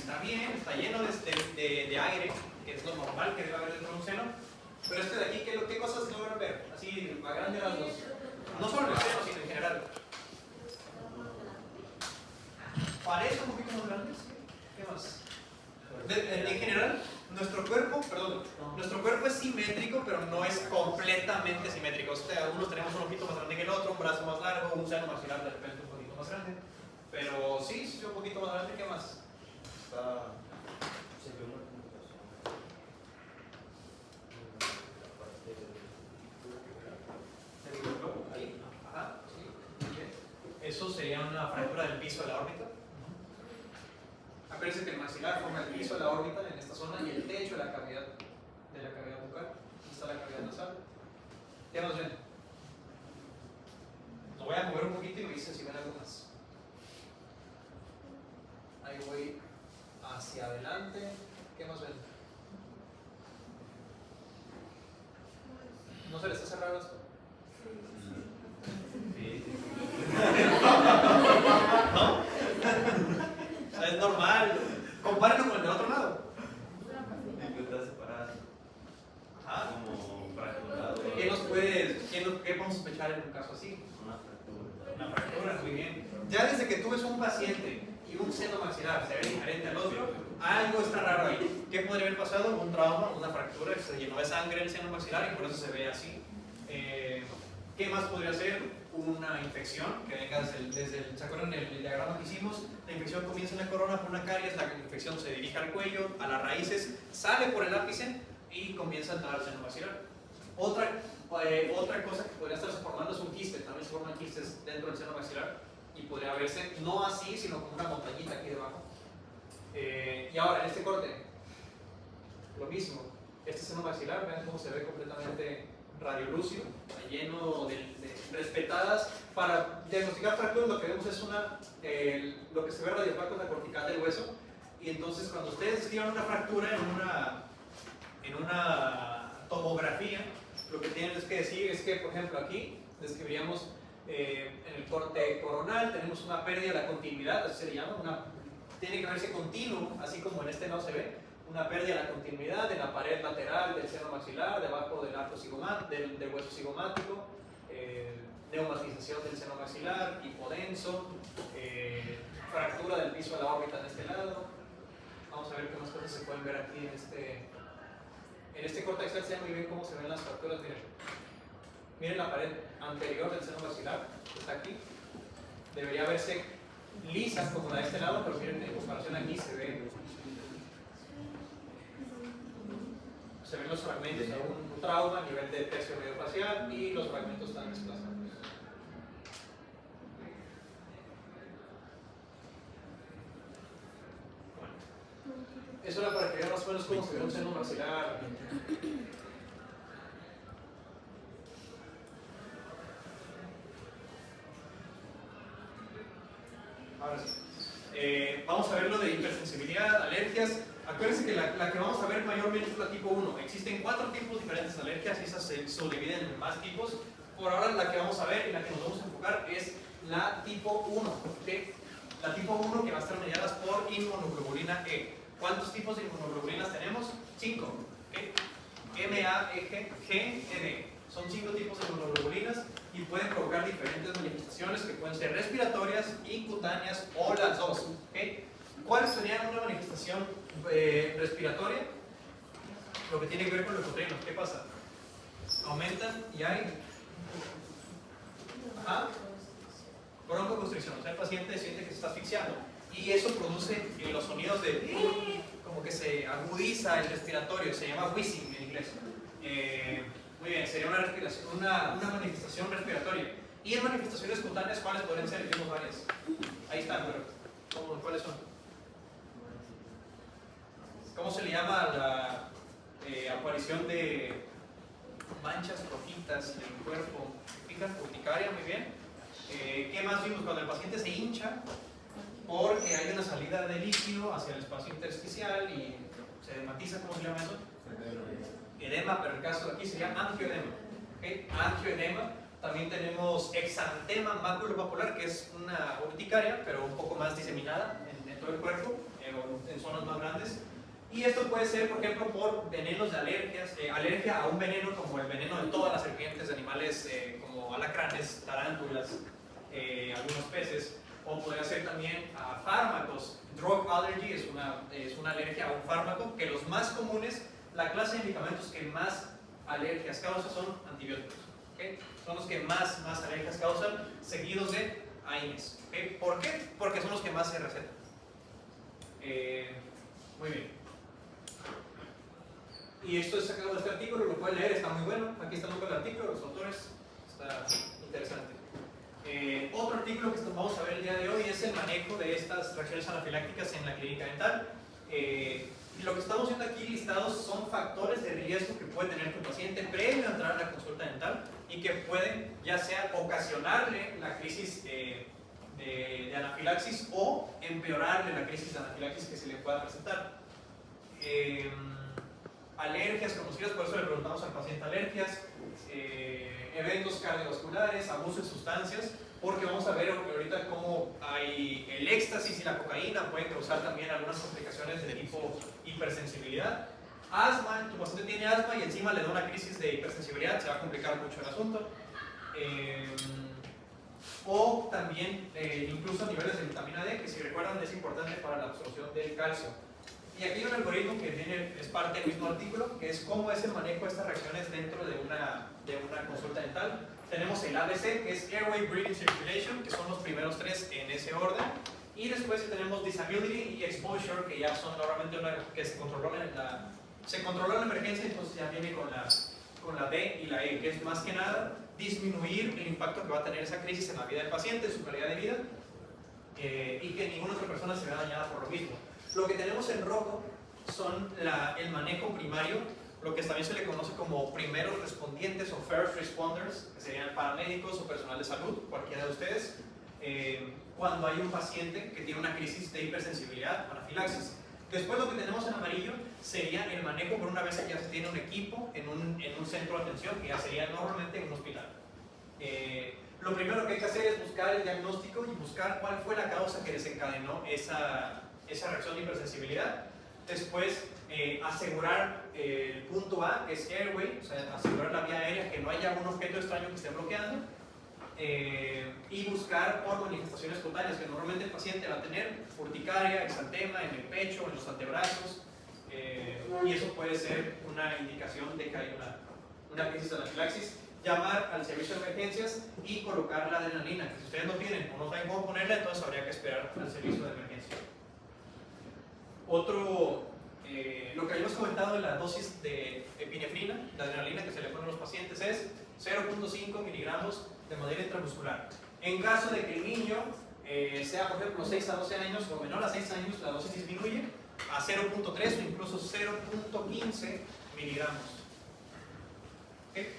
está bien, está lleno de aire, que es lo normal que debe haber dentro de un seno. Pero este de aquí, ¿qué cosas logran ver? Así, a grandes rasgos. No solo el seno, sino en general. Parece un poquito más grandes. ¿Qué más? En general, nuestro cuerpo es simétrico, pero no es completamente simétrico. O sea, algunos tenemos un ojito más grande que el otro, un brazo más largo, un seno maxilar de repente un poquito más grande. Pero sí, un poquito más grande. ¿Qué más? Está... Ahí. Ajá, sí. Bien. Eso sería una fractura del piso de la órbita. Acuérdense que el maxilar forma el piso de la órbita en esta zona y el techo de la cavidad bucal. Aquí está la cavidad nasal. ¿Qué más ven? Lo voy a mover un poquito y me dicen si ven algo más. Ahí voy hacia adelante. ¿Qué más ven? ¿No se les hace raro esto? Sí. ¿No? O sea, es normal. Compárenlo con el del otro lado. Está separado. Ajá. Como fracturado. ¿Qué podemos sospechar en un caso así? Una fractura. Una fractura, muy bien. Ya desde que tú ves un paciente y un seno maxilar se ve diferente al otro, algo está raro ahí. ¿Qué podría haber pasado? Un trauma, una fractura, que se llenó de sangre el seno maxilar y por eso se ve así. ¿Qué más podría ser? Una infección que venga ¿se acuerdan del diagrama que hicimos? La infección comienza en la corona por una caries, la infección se dirige al cuello, a las raíces, sale por el ápice y comienza a entrar al seno maxilar. Otra cosa que podría estarse formando es un quiste, también se forman quistes dentro del seno maxilar y podría verse no así, sino como una montañita aquí debajo. Y ahora, en este corte, lo mismo, este seno maxilar, vean cómo se ve completamente radiolúcido, lleno de respetadas. Para diagnosticar fracturas lo que vemos es lo que se ve radiografado con la cortical del hueso, y entonces cuando ustedes describan una fractura en una tomografía, lo que tienen que decir es que, por ejemplo, aquí describiríamos en el corte coronal tenemos una pérdida de la continuidad, así se le llama, tiene que verse continuo, así como en este no se ve, una pérdida de la continuidad en la pared lateral del seno maxilar, debajo del arco del hueso cigomático, neumatización del seno maxilar, hipodenso, fractura del piso de la órbita en este lado. Vamos a ver qué más cosas se pueden ver aquí en este corte axial. Se ve muy bien cómo se ven las fracturas. Miren la pared anterior del seno maxilar, que está aquí. Debería verse lisa como la de este lado, pero miren, en comparación aquí se ven los fragmentos de un trauma a nivel de tercio medio facial y los fragmentos están desplazados. Eso era para que vean más o menos cómo se ve un seno maxilar. Ahora sí. Vamos a ver lo de hipersensibilidad, alergias. Acuérdense que la que vamos a ver mayormente es la tipo 1. Existen 4 tipos diferentes de alergias y esas se subdividen en más tipos. Por ahora la que vamos a ver y la que nos vamos a enfocar es la tipo 1. ¿Okay? La tipo 1 que va a estar mediadas por inmunoglobulina E. ¿Cuántos tipos de inmunoglobulinas tenemos? 5. ¿Okay? M, A, E, G, N. Son 5 tipos de inmunoglobulinas y pueden provocar diferentes manifestaciones que pueden ser respiratorias y cutáneas o las dos. ¿Okay? ¿Cuál sería una manifestación respiratoria? Lo que tiene que ver con los leucotrienos. ¿Qué pasa? Aumentan y hay broncoconstricción. O sea, el paciente siente que se está asfixiando y eso produce los sonidos de como que se agudiza el respiratorio. Se llama wheezing en inglés. Muy bien, sería una manifestación respiratoria. Y en manifestaciones cutáneas, ¿cuáles podrían ser? Tenemos varias. Ahí están, pero ¿cuáles son? ¿Cómo se le llama a la aparición de manchas rojitas en el cuerpo? Urticaria, muy bien. ¿Qué más vimos? Cuando el paciente se hincha porque hay una salida de líquido hacia el espacio intersticial y se edematiza, ¿cómo se llama eso? Edema, pero el caso de aquí sería angioedema. ¿Okay? Angioedema. También tenemos exantema maculopapular, que es una urticaria, pero un poco más diseminada en todo el cuerpo, en zonas Y esto puede ser, por ejemplo, por venenos de alergias, alergia a un veneno como el veneno de todas las serpientes, de animales como alacranes, tarántulas, algunos peces, o podría ser también a fármacos. Drug allergy es una alergia a un fármaco, que los más comunes, la clase de medicamentos que más alergias causan son antibióticos. ¿Okay? Son los que más alergias causan, seguidos de AINES. ¿Okay? ¿Por qué? Porque son los que más se recetan. Muy bien. Y esto es sacado de este artículo, lo pueden leer, está muy bueno. Aquí está el artículo, los autores, está interesante. Otro artículo que vamos a ver el día de hoy es el manejo de estas reacciones anafilácticas en la clínica dental. Lo que estamos viendo aquí listados son factores de riesgo que puede tener tu paciente previo a entrar a la consulta dental y que pueden ya sea ocasionarle la crisis de anafilaxis o empeorarle la crisis de anafilaxis que se le pueda presentar. Alergias conocidas, por eso le preguntamos al paciente alergias, eventos cardiovasculares, abuso de sustancias, porque vamos a ver ahorita cómo hay el éxtasis y la cocaína pueden causar también algunas complicaciones de tipo hipersensibilidad. Asma, tu paciente tiene asma y encima le da una crisis de hipersensibilidad, se va a complicar mucho el asunto. O también incluso niveles de vitamina D, que si recuerdan es importante para la absorción del calcio. Y aquí hay un algoritmo que es parte del mismo artículo, que es cómo es el manejo de estas reacciones dentro de una consulta dental. Tenemos el ABC, que es Airway, Breathing, Circulation, que son los primeros tres en ese orden. Y después tenemos Disability y Exposure, que ya son normalmente que se controló en la emergencia, entonces ya viene con la D y la E, que es más que nada disminuir el impacto que va a tener esa crisis en la vida del paciente, en su calidad de vida, y que ninguna otra persona se vea dañada por lo mismo. Lo que tenemos en rojo son el manejo primario, lo que también se le conoce como primeros respondientes o first responders, que serían paramédicos o personal de salud, cualquiera de ustedes, cuando hay un paciente que tiene una crisis de hipersensibilidad, anafilaxis. Después lo que tenemos en amarillo sería el manejo por una vez que ya se tiene un equipo en un centro de atención, que ya sería normalmente en un hospital. Lo primero que hay que hacer es buscar el diagnóstico y buscar cuál fue la causa que desencadenó esa reacción de hipersensibilidad. Después, asegurar el punto A, que es airway, o sea, asegurar la vía aérea, que no haya un objeto extraño que esté bloqueando. Y buscar por manifestaciones cutáneas, que normalmente el paciente va a tener urticaria, exantema en el pecho, en los antebrazos, y eso puede ser una indicación de que hay una crisis de anafilaxis. Llamar al servicio de emergencias y colocar la adrenalina, que si ustedes no tienen o no saben cómo ponerla, entonces habría que esperar al servicio de emergencia. Lo que habíamos comentado de la dosis de epinefrina, la adrenalina que se le pone a los pacientes, es 0.5 miligramos de manera intramuscular. En caso de que el niño sea, por ejemplo, 6 a 12 años o menor a 6 años, la dosis disminuye a 0.3 o incluso 0.15 miligramos. ¿Okay?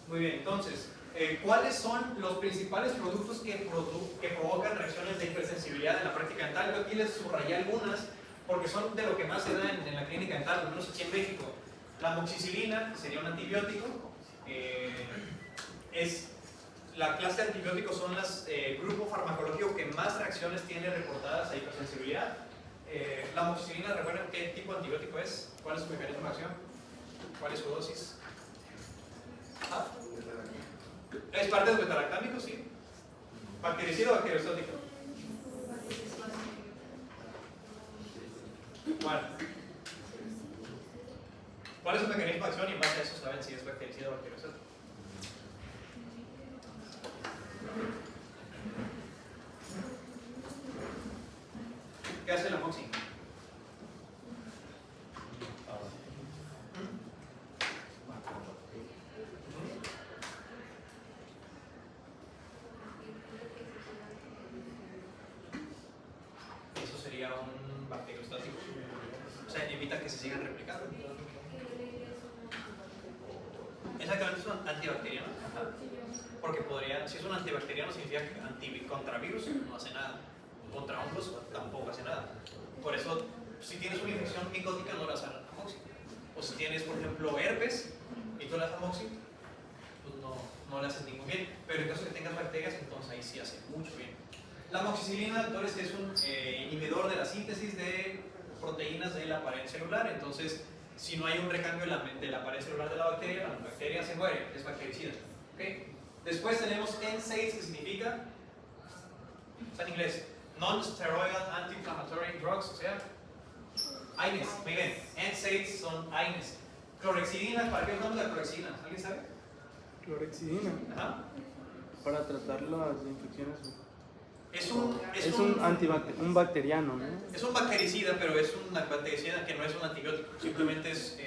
Muy bien, entonces, ¿cuáles son los principales productos que provocan reacciones de hipersensibilidad en la práctica dental? Yo aquí les subrayé algunas porque son de lo que más se da en la clínica dental, al menos aquí en México. La amoxicilina, que sería un antibiótico, la clase de antibióticos son el grupo farmacológico que más reacciones tiene reportadas a hipersensibilidad. La amoxicilina, ¿recuerdan qué tipo de antibiótico es? ¿Cuál es su mecanismo de acción? ¿Cuál es su dosis? ¿Ah? Es parte del betalactámico, sí. ¿Bactericida o bacteriostático? ¿Cuál? ¿Cuál es su mecanismo de acción? Y en base a eso saben si es bactericida o bacteriostático. ¿Qué hace la amoxi? Eso sería un bacteriostático. O sea, evita que se sigan replicando. Exactamente, es un antibacteriano. Ajá. Porque si es un antibacteriano significa que contra virus no hace nada. Contra hongos tampoco hace nada. Por eso, si tienes una infección micótica no le vas a dar amoxi. O si tienes, por ejemplo, herpes y tú le das amoxi, pues no le haces ningún bien. Pero en caso de que tengas bacterias, entonces ahí sí hace mucho bien. La amoxicilina, doctores, es un inhibidor de la síntesis de proteínas de la pared celular. Entonces, si no hay un recambio de la pared celular de la bacteria se muere, es bactericida. ¿Okay? Después tenemos NSAIDs, que significa, está en inglés, Non-Steroidal Anti-Inflammatory Drugs, o sea, AINES. Muy bien, NSAIDs son AINES. Clorexidina, ¿para qué usamos la clorexidina? ¿Alguien sabe? Clorexidina. Ajá. Para tratar las infecciones. Es un un bacteriano, ¿no? Es un bactericida, pero es un bactericida que no es un antibiótico, simplemente es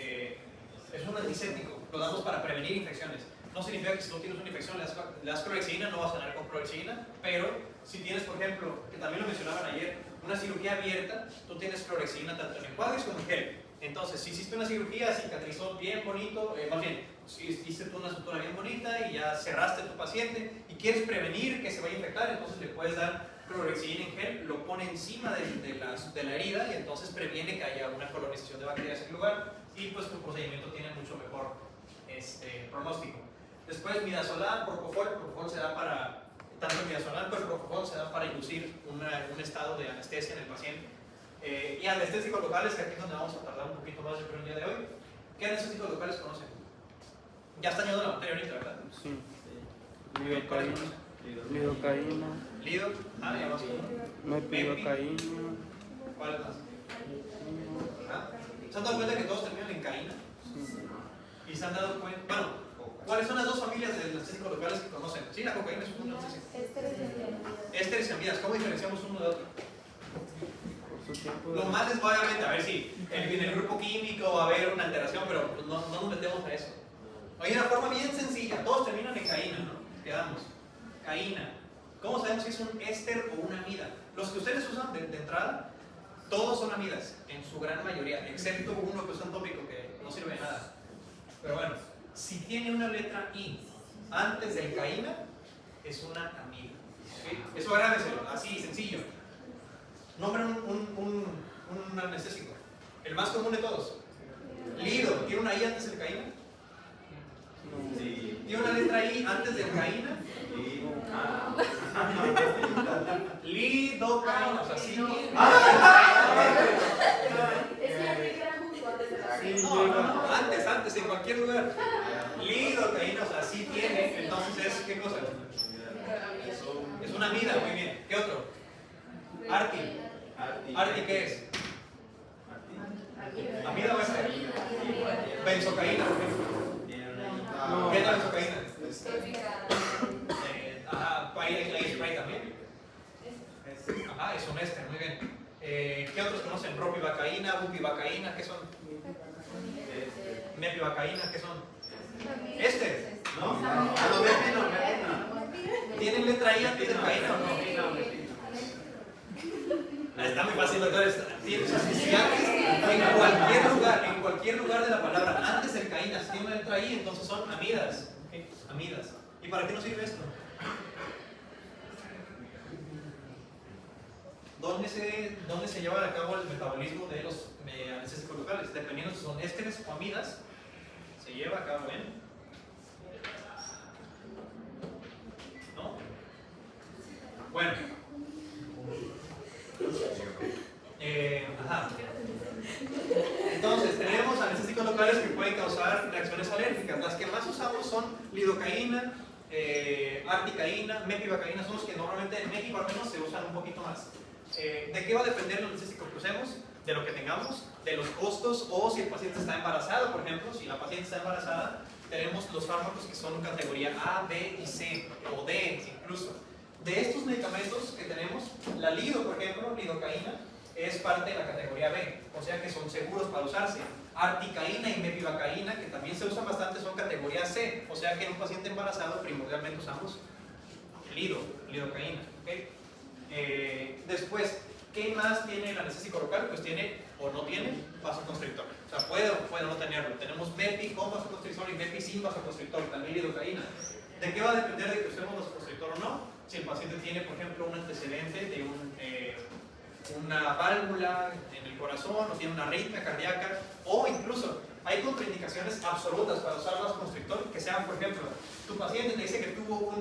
un antiséptico. Lo damos para prevenir infecciones. No significa que si tú tienes una infección le das clorexidina, no vas a sanar con clorexidina, pero si tienes, por ejemplo, que también lo mencionaban ayer, una cirugía abierta, tú tienes clorexidina tanto en enjuagues como en gel. Entonces, si hiciste una cirugía, cicatrizó bien bonito, más bien, si hiciste tú una sutura bien bonita y ya cerraste a tu paciente y quieres prevenir que se vaya a infectar, entonces le puedes dar clorexidina en gel, lo pone encima de la herida y entonces previene que haya una colonización de bacterias en el lugar y pues tu procedimiento tiene mucho mejor pronóstico. Después, midazolam, propofol se da para, tanto el midazolam como el propofol se da para inducir un estado de anestesia en el paciente. Y anestésicos locales, que aquí es donde vamos a tardar un poquito más el día de hoy. ¿Qué anestésicos locales conocen? Ya está añadiendo la materia ahorita, ¿verdad? Sí. Lidocaína. Lidocaína. Lido. Ah, ya vamos. Mepidocaína. ¿Cuál más? ¿Se han dado cuenta que todos terminan en caína? Sí. Y se han dado cuenta, bueno, ¿cuáles son las dos familias de anestésicos locales que conocen? Sí, la cocaína es un anestésico. Ésteres y amidas. ¿Cómo diferenciamos uno de otro? Lo más es obviamente a ver si en el grupo químico va a haber una alteración, pero pues no nos metemos a eso. Hay una forma bien sencilla, todos terminan en caína, ¿no? Quedamos. Caína. ¿Cómo sabemos si es un éster o una amida? Los que ustedes usan de entrada, todos son amidas, en su gran mayoría, excepto uno que usan tópico que no sirve de nada. Pero bueno, si tiene una letra I antes del caína, es una amida. ¿Sí? Eso agrábenselo, así, sencillo. Nombren un anestésico. El más común de todos. Lido. ¿Tiene una I antes del caína? Sí. ¿Tiene una letra I antes del caína? Sí. Lidocaína. O sea, sí. No, antes, en cualquier lugar. Lidocaína, o sea, sí tiene. Entonces es, ¿qué cosa? Es una amida, muy bien. ¿Qué otro? Arti. ¿Arti qué es? ¿Amida o éster? Benzocaína, por ejemplo. ¿Qué es la benzocaína? Ahí spray también. Ajá, es un éster, muy bien. ¿Qué otros conocen? Propivacaína, bupivacaína, ¿qué son? Mepivacaína, ¿qué son? Éster, ¿no? ¿Tienen letra I antes del caína o no? Está muy fácil, doctores. En cualquier lugar de la palabra, antes del caína, si tiene una letra I, entonces son amidas. ¿Okay? Amidas. ¿Y para qué nos sirve esto? ¿Dónde se lleva a cabo el metabolismo de los anestésicos locales? Dependiendo si son ésteres o amidas, se lleva a cabo en... ¿No? Bueno. Ajá. Entonces, tenemos anestésicos locales que pueden causar reacciones alérgicas. Las que más usamos son lidocaína, articaína, mepivacaína, son los que normalmente en México al menos se usan un poquito más. ¿De qué va a depender los anestésicos que usemos? De lo que tengamos, de los costos o si el paciente está embarazado, por ejemplo. Si la paciente está embarazada, tenemos los fármacos que son categoría A, B y C, o D incluso. De estos medicamentos que tenemos, la lido, por ejemplo, lidocaína, es parte de la categoría B, o sea que son seguros para usarse. Articaína y mepivacaína, que también se usan bastante, son categoría C, o sea que en un paciente embarazado primordialmente usamos lidocaína. ¿Okay? Después, ¿qué más tiene el anestésico local? Pues tiene o no tiene vasoconstrictor. O sea, puede o no tenerlo. Tenemos mepi con vasoconstrictor y mepi sin vasoconstrictor, también lidocaína. ¿De qué va a depender de que usemos vasoconstrictor o no? Si el paciente tiene, por ejemplo, un antecedente de una válvula en el corazón o tiene una arritmia cardíaca, o incluso hay contraindicaciones absolutas para usar vasoconstrictor que sean, por ejemplo, tu paciente te dice que tuvo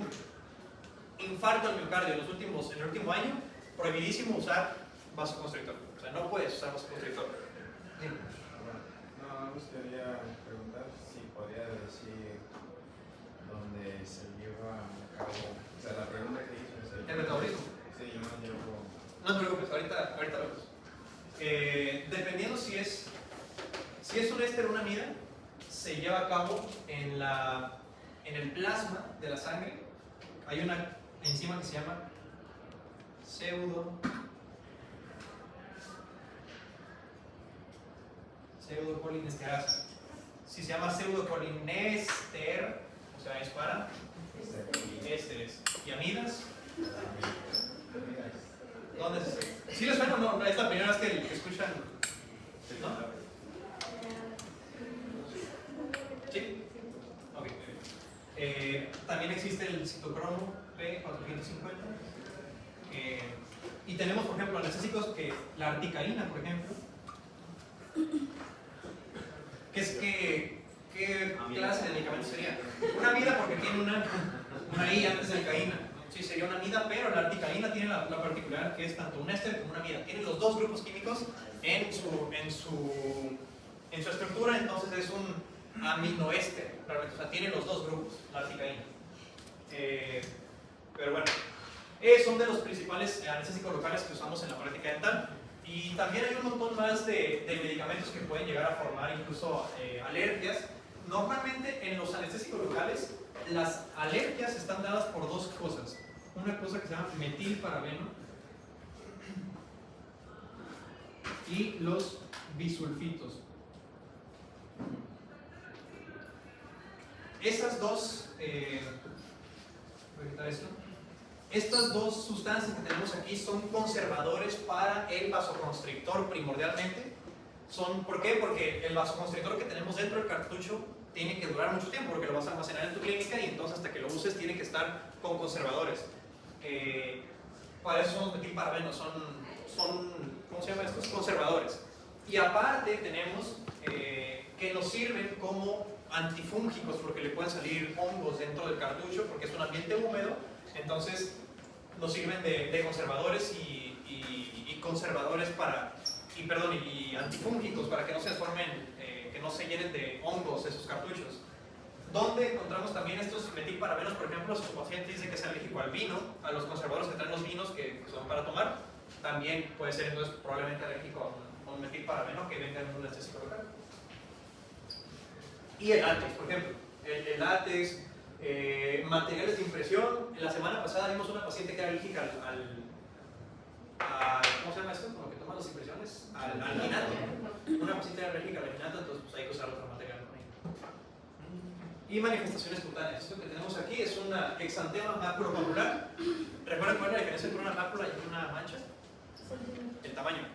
infarto al miocardio en el último año, prohibidísimo usar vasoconstrictor. O sea, no puedes usar vasoconstrictor. Dime. No, me gustaría preguntar si podría decir dónde se lleva a cabo, o sea, la pregunta que hizo es El metabolismo. Sí, yo no llevo. No te preocupes, ahorita lo vemos. Dependiendo si es un éster o una amida, se lleva a cabo en el plasma de la sangre. Hay una enzima que se llama pseudocolinesterasa. Si se llama pseudocolinester, o sea, es para ésteres. ¿Y amidas? ¿Dónde se hace? ¿Sí les suena o no? Es la primera vez que escuchan, ¿no? ¿Sí? Ok. También existe el citocromo P450. Y tenemos, por ejemplo, anestésicos que la articaína, por ejemplo. ¿Qué clase de medicamento sería? Una amida porque tiene una I antes de caína. Sí, sería una amida, pero la articaína tiene la particular que es tanto un éster como una amida. Tiene los dos grupos químicos en su estructura, entonces es un aminoéster, realmente. O sea, tiene los dos grupos, la articaína. Pero bueno, son de los principales anestésicos locales que usamos en la práctica dental. Y también hay un montón más de medicamentos que pueden llegar a formar incluso alergias. Normalmente en los anestésicos locales las alergias están dadas por dos cosas. Una cosa que se llama metilparabeno y los bisulfitos. Esas dos, voy a quitar esto. Estas dos sustancias que tenemos aquí son conservadores para el vasoconstrictor primordialmente. ¿Por qué? Porque el vasoconstrictor que tenemos dentro del cartucho tiene que durar mucho tiempo porque lo vas a almacenar en tu clínica y entonces hasta que lo uses tiene que estar con conservadores. Para eso son los metilparabenos, son ¿cómo se llama estos? Conservadores. Y aparte tenemos que nos sirven como antifúngicos porque le pueden salir hongos dentro del cartucho porque es un ambiente húmedo. Entonces nos sirven de conservadores y conservadores y antifúngicos para que no se formen, que no se llenen de hongos esos cartuchos. Donde encontramos también estos metilparabenos, por ejemplo, si su paciente dice que es alérgico al vino, a los conservadores que traen los vinos que son para tomar, también puede ser entonces probablemente alérgico a un metilparabeno que venga en un anestésico local. Y el látex, por ejemplo, el látex. Materiales de impresión. La semana pasada vimos una paciente que era alérgica ¿cómo se llama esto? Como que toma las impresiones, al alginato. Una paciente era alérgica al alginato, entonces pues hay que usar otro material con ella. Y manifestaciones cutáneas. Esto que tenemos aquí es una exantema maculopapular. ¿Recuerdan cuál es la diferencia entre una mácula y una mancha? El tamaño,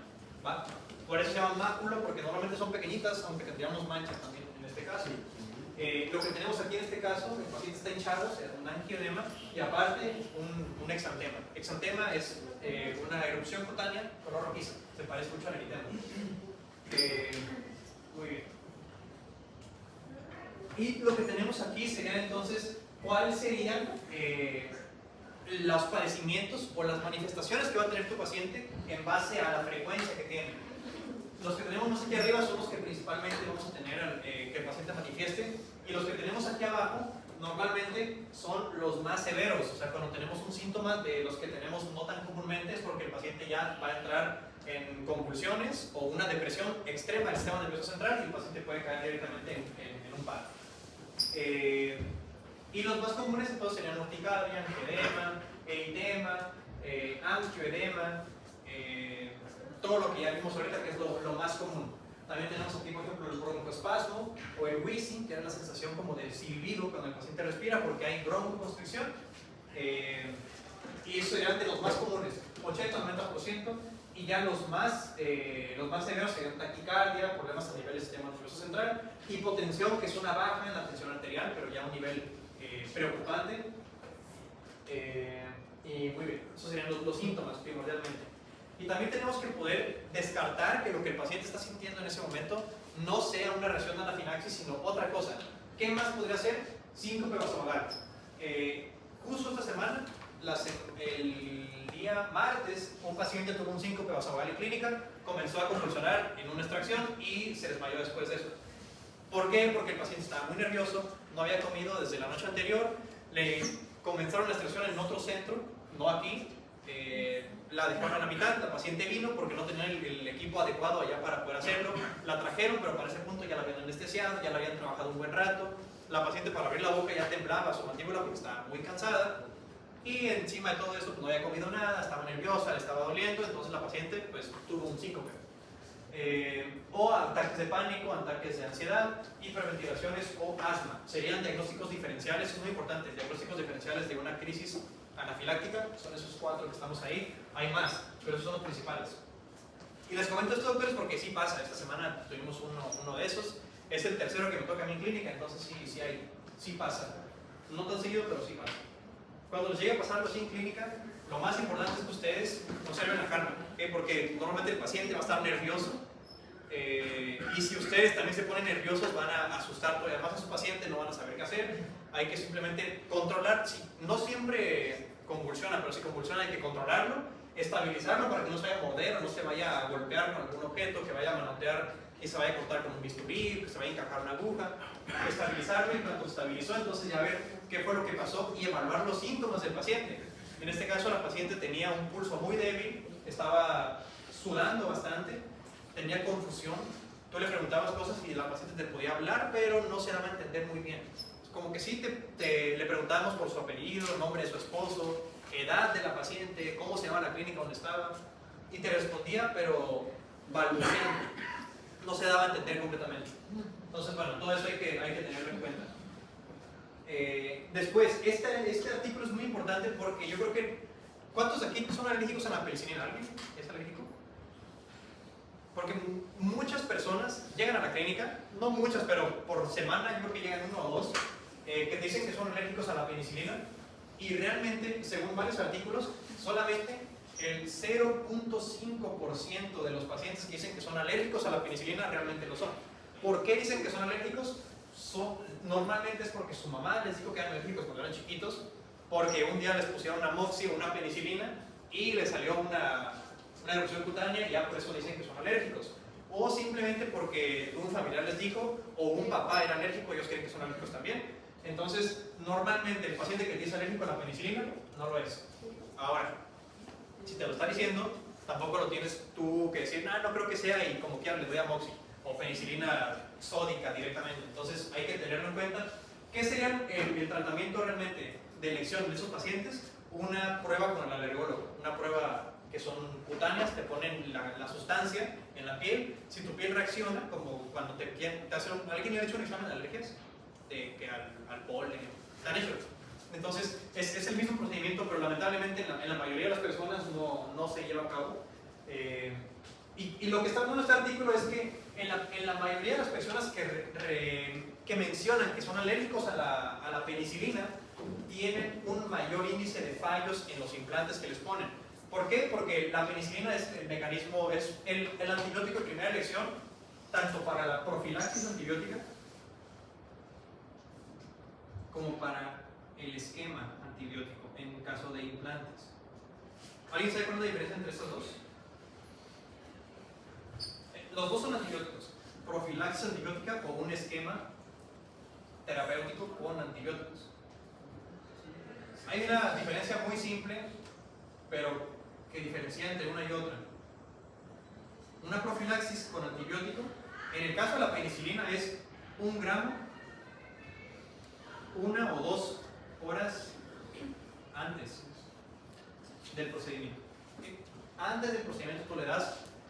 ¿va? Por eso se llama mácula, porque normalmente son pequeñitas, aunque tendríamos manchas también en este caso. Lo que tenemos aquí en este caso, el paciente está hinchado, o sea, un angioedema, y aparte un exantema. Exantema es una erupción cutánea color rojiza, se parece mucho al eritema. Muy bien. Y lo que tenemos aquí sería entonces, ¿cuáles serían los padecimientos o las manifestaciones que va a tener tu paciente en base a la frecuencia que tiene? Los que tenemos más aquí arriba son los que principalmente vamos a tener que el paciente manifieste, y los que tenemos aquí abajo normalmente son los más severos. O sea, cuando tenemos un síntoma de los que tenemos no tan comúnmente es porque el paciente ya va a entrar en convulsiones o una depresión extrema del sistema nervioso central y el paciente puede caer directamente en un paro. Y los más comunes entonces serían urticaria, angioedema, eritema, angioedema, todo lo que ya vimos ahorita que es lo más común. También tenemos aquí, por ejemplo, el broncoespasmo o el wheezing, que es la sensación como de silbido cuando el paciente respira porque hay broncoconstricción. Y eso serían de los más comunes, 80-90%. Y ya los más severos serían taquicardia, problemas a nivel del sistema nervioso central, hipotensión, que es una baja en la tensión arterial, pero ya a un nivel preocupante. Y muy bien, esos serían los síntomas primordialmente. Y también tenemos que poder descartar que lo que el paciente está sintiendo en ese momento no sea una reacción a la anafilaxis, sino otra cosa. ¿Qué más podría ser? Síncope vasovagal. Justo esta semana el día martes un paciente tuvo un síncope vasovagal en clínica, comenzó a convulsionar en una extracción y se desmayó después de eso. ¿Por qué? Porque el paciente estaba muy nervioso, no había comido desde la noche anterior, le comenzaron la extracción en otro centro, no aquí, la dejaron a la mitad, la paciente vino porque no tenía el equipo adecuado allá para poder hacerlo, la trajeron, pero para ese punto ya la habían anestesiado, ya la habían trabajado un buen rato, la paciente para abrir la boca ya temblaba su mandíbula porque estaba muy cansada, y encima de todo eso pues, no había comido nada, estaba nerviosa, le estaba doliendo, entonces la paciente pues tuvo un síncope. O ataques de pánico, ataques de ansiedad, hiperventilaciones o asma. Serían diagnósticos diferenciales, es muy importante, diagnósticos diferenciales de una crisis anafiláctica, son esos 4 que estamos ahí, hay más, pero esos son los principales. Y les comento esto, doctores, porque sí pasa, esta semana tuvimos uno de esos, es el tercero que me toca a mí en clínica, entonces sí pasa, no tan seguido, pero sí pasa. Cuando les llegue a pasar algo así en clínica, lo más importante es que ustedes conserven la calma, porque normalmente el paciente va a estar nervioso, y si ustedes también se ponen nerviosos van a asustar todavía más a su paciente, no van a saber qué hacer. Hay que simplemente controlar, no siempre convulsiona, pero si convulsiona hay que controlarlo, estabilizarlo para que no se vaya a morder o no se vaya a golpear con algún objeto, que vaya a manotear y se vaya a cortar con un bisturí, que se vaya a encajar una aguja, estabilizarlo, y cuando se estabilizó entonces ya ver qué fue lo que pasó y evaluar los síntomas del paciente. En este caso la paciente tenía un pulso muy débil, estaba sudando bastante, tenía confusión, tú le preguntabas cosas y la paciente te podía hablar, pero no se daba a entender muy bien. Como que sí le preguntábamos por su apellido, el nombre de su esposo, edad de la paciente, cómo se llama la clínica donde estaba, y te respondía, pero balbuceando, no se daba a entender completamente. Entonces, bueno, todo eso hay que tenerlo en cuenta. Después, este artículo es muy importante porque yo creo que, ¿cuántos de aquí son alérgicos a la penicilina? ¿Alguien es alérgico? Porque muchas personas llegan a la clínica, no muchas, pero por semana yo creo que llegan 1 o 2, que te dicen que son alérgicos a la penicilina, y realmente, según varios artículos, solamente el 0.5% de los pacientes que dicen que son alérgicos a la penicilina realmente lo son. ¿Por qué dicen que son alérgicos? Normalmente es porque su mamá les dijo que eran alérgicos cuando eran chiquitos, porque un día les pusieron una moxi o una penicilina y les salió una erupción cutánea y ya por eso dicen que son alérgicos. O simplemente porque un familiar les dijo, o un papá era alérgico y ellos creen que son alérgicos también. Entonces, normalmente el paciente que es alérgico a la penicilina no lo es. Ahora, si te lo está diciendo, tampoco lo tienes tú que decir, no creo que sea, y como quieran les doy amoxi o penicilina sódica directamente. Entonces, hay que tenerlo en cuenta. ¿Qué sería el tratamiento realmente de elección de esos pacientes? Una prueba con el alergólogo, una prueba que son cutáneas, te ponen la sustancia en la piel, si tu piel reacciona, como cuando te hacen, ¿alguien le ha hecho un examen de alergias? Que al polen, ¿te han hecho? Entonces, es el mismo procedimiento, pero lamentablemente en la mayoría de las personas no se lleva a cabo. Y lo que está dando este artículo es que en la mayoría de las personas que mencionan que son alérgicos a la penicilina, tienen un mayor índice de fallos en los implantes que les ponen. ¿Por qué? Porque la penicilina es el mecanismo, es el antibiótico de primera elección, tanto para la profilaxis antibiótica como para el esquema antibiótico en caso de implantes. ¿Alguien sabe cuál es la diferencia entre estos dos? Los dos son antibióticos, profilaxis antibiótica o un esquema terapéutico con antibióticos. Hay una diferencia muy simple, pero que diferencia entre una y otra. Una profilaxis con antibiótico, en el caso de la penicilina, es 1 gramo 1 o 2 horas antes del procedimiento. Antes del procedimiento tú le das